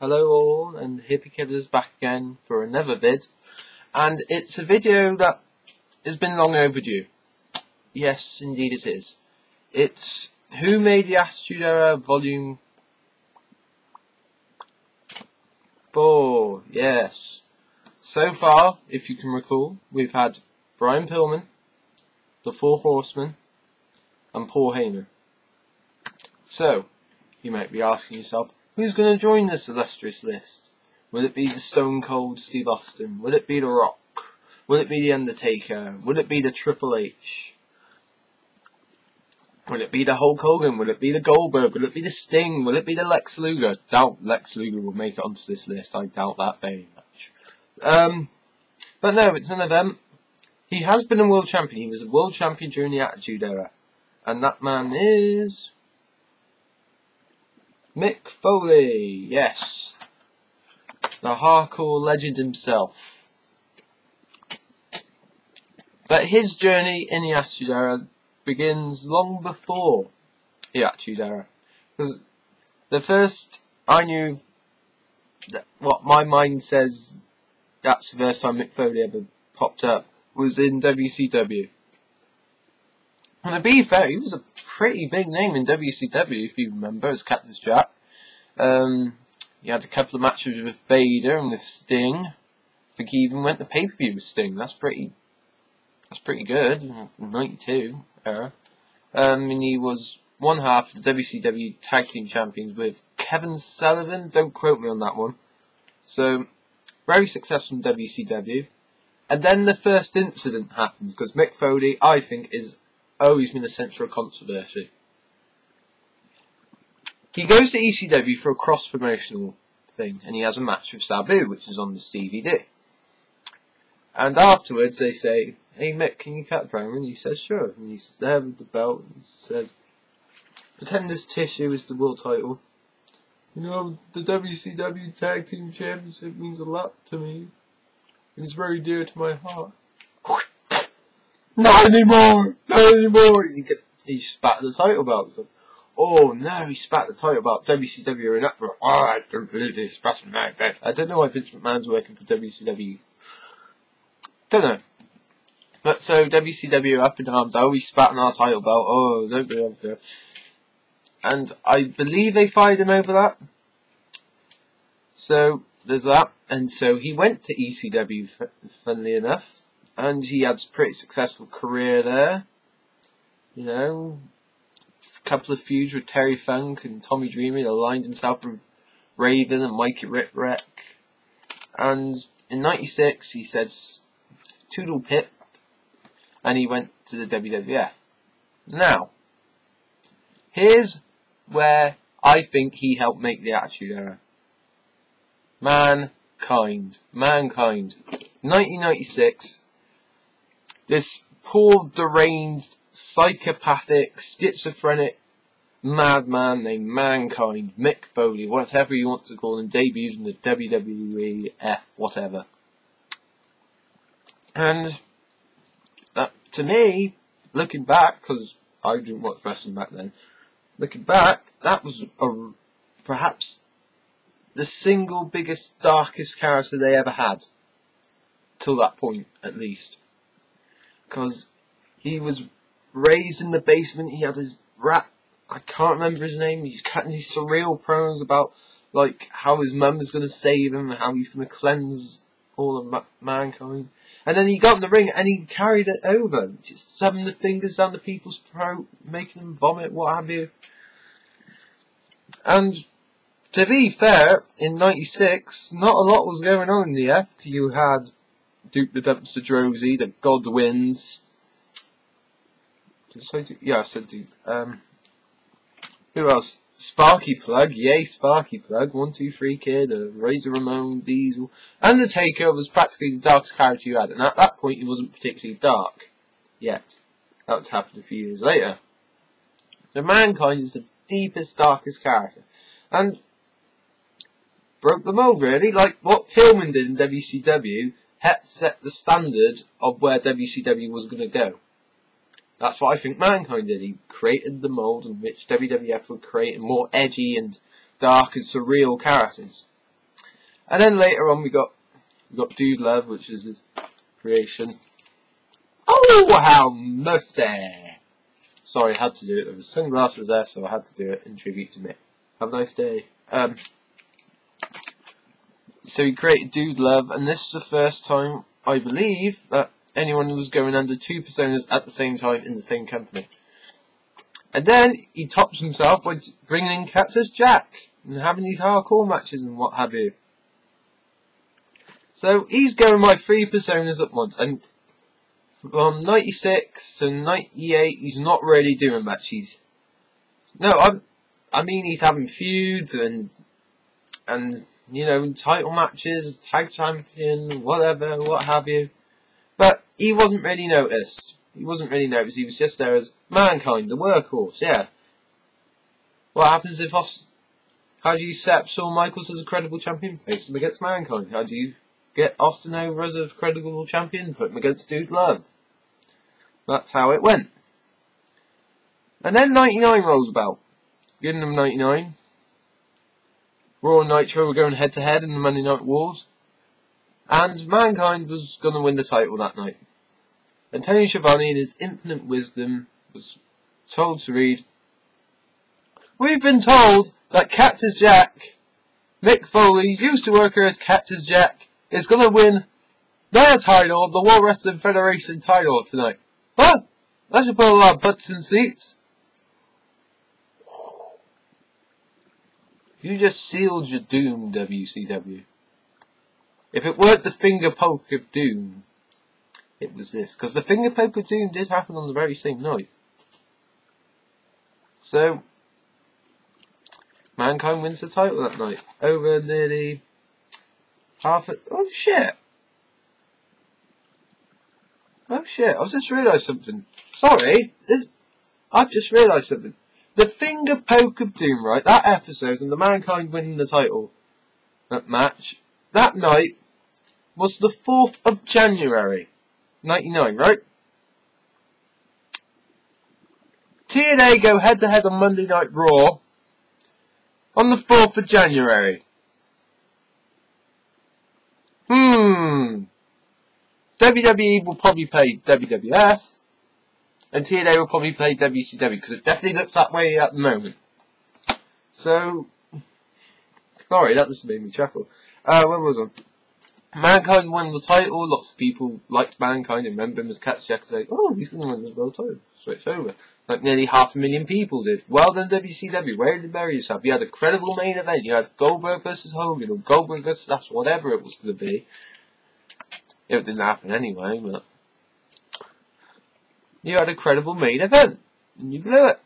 Hello all, and Hippykillerz back again for another vid, and it's a video that has been long overdue. Yes, indeed it is. It's Who Made the Attitude Era Volume 4, yes. So far, if you can recall, we've had Brian Pillman, the Four Horsemen, and Paul Heyman. So, you might be asking yourself, who's going to join this illustrious list? Will it be the Stone Cold Steve Austin? Will it be The Rock? Will it be The Undertaker? Will it be the Triple H? Will it be the Hulk Hogan? Will it be the Goldberg? Will it be the Sting? Will it be the Lex Luger? Doubt Lex Luger will make it onto this list. I doubt that very much. But no, it's none of them. He has been a world champion. He was a world champion during the Attitude Era. And that man is Mick Foley, yes, the hardcore legend himself. But his journey in the Attitude Era begins long before the Attitude Era. Because the first I knew, what my mind says, that's the first time Mick Foley ever popped up, was in WCW. And to be fair, he was a pretty big name in WCW, if you remember, as Cactus Jack. He had a couple of matches with Vader and with Sting. I think he even went to pay-per-view with Sting. That's pretty good. 92 era. And he was one half of the WCW Tag Team Champions with Kevin Sullivan. Don't quote me on that one. So, very successful in WCW. And then the first incident happens, because Mick Foley, I think, is always been a centre of controversy. He goes to ECW for a cross-promotional thing, and he has a match with Sabu, which is on this DVD. And afterwards they say, "Hey Mick, can you cut a promo?" And he says, "Sure." And he's there with the belt, and he says, "Pretend this tissue is the world title. You know, the WCW Tag Team Championship means a lot to me, and it's very dear to my heart." Not anymore! Not anymore! He spat the title belt. Oh no, he spat the title belt. WCW are in uproar. Oh, I don't believe this. I don't know why Vince McMahon's working for WCW. Don't know. But so WCW are up in arms. Oh, he spat on our title belt. Oh, don't be unfair. And I believe they fired him over that. So there's that. And so he went to ECW, funnily enough. And he had a pretty successful career there. You know, a couple of feuds with Terry Funk and Tommy Dreamer. He aligned himself with Raven and Mikey Whipwreck. And in '96, he said, "Toodle Pip," and he went to the WWF. Now, here's where I think he helped make the Attitude Era. Mankind. 1996. This poor, deranged, psychopathic, schizophrenic madman named Mankind, Mick Foley, whatever you want to call him, debuted in the WWF, whatever. And that, to me, looking back, because I didn't watch wrestling back then, looking back, that was perhaps the single biggest, darkest character they ever had. Till that point, at least. Because he was raised in the basement, he had his rat, I can't remember his name, he's cutting these surreal promos about, like, how his mum is going to save him, and how he's going to cleanse all of mankind. And then he got in the ring, and he carried it over, just shoving the fingers down the people's throat, making them vomit, what have you. And, to be fair, in '96, not a lot was going on in the F. You had Duke the Dumpster Drozy, the Godwins. Did I say Duke? Yeah, I said Duke. Who else? Sparky Plug, yay Sparky Plug. 1, 2, 3 Kid, Razor Ramon, Diesel. Undertaker was practically the darkest character you had, and at that point he wasn't particularly dark yet. That would happen a few years later. So Mankind is the deepest, darkest character, and broke the mold really, like what Pillman did in WCW. Had set the standard of where WCW was going to go. That's what I think Mankind did. He created the mould in which WWF would create more edgy and dark and surreal characters. And then later on we got Dude Love, which is his creation. Oh, how mercy! Sorry, I had to do it. There was sunglasses there, so I had to do it in tribute to Mick. Have a nice day. So he created Dude Love, and this is the first time, I believe, that anyone was going under 2 personas at the same time in the same company. And then he tops himself by bringing in Cactus Jack and having these hardcore matches and what have you. So he's going by 3 personas at once, and from 96 to 98 he's not really doing much. I mean he's having feuds and you know, title matches, tag champion, whatever, what have you. But he wasn't really noticed. He was just there as Mankind, the workhorse, yeah. What happens if how do you set up Shawn Michaels as a credible champion? Face him against Mankind. How do you get Austin over as a credible champion? Put him against Dude Love. That's how it went. And then 99 rolls about. Beginning of 99. Raw and Nitro were going head to head in the Monday Night Wars. And Mankind was going to win the title that night. And Tony Schiavone, in his infinite wisdom, was told to read, "We've been told that Cactus Jack, Mick Foley, used to work here as Cactus Jack, is going to win their title, the World Wrestling Federation title tonight. Huh? That should put a lot of butts in seats." You just sealed your doom, WCW. If it weren't the finger poke of doom, it was this. Because the finger poke of doom did happen on the very same night. So, Mankind wins the title that night. Over nearly half a... Oh shit! Oh shit, I've just realised something. Sorry, I've just realised something. The finger poke of doom, right? That episode and the Mankind winning the title, that match, that night was the 4th of January, 99, right? TNA go head to head on Monday Night Raw on the 4th of January. WWE will probably play WWF. And TNA will probably play WCW, because it definitely looks that way at the moment. So, sorry, that just made me chuckle. Where was I? Mankind won the title. Lots of people liked Mankind and remember him as Cactus Jack. Like, oh, he's going to win the world title. Switch over. Like nearly 500,000 people did. Well done, WCW. Where did you bury yourself? You had a credible main event. You had Goldberg versus Hogan, or Goldberg versus that's whatever it was going to be. It didn't happen anyway, but you had a credible main event, and you blew it.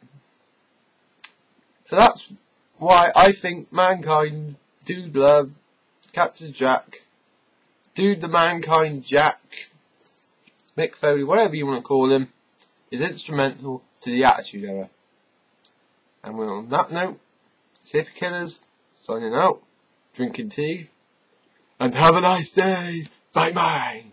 So that's why I think Mankind, Dude Love, Cactus Jack, Dude the Mankind Jack, Mick Foley, whatever you want to call him, is instrumental to the Attitude Era. And we're on that note, it's Hippykillerz, signing out, drinking tea, and have a nice day. Bye bye.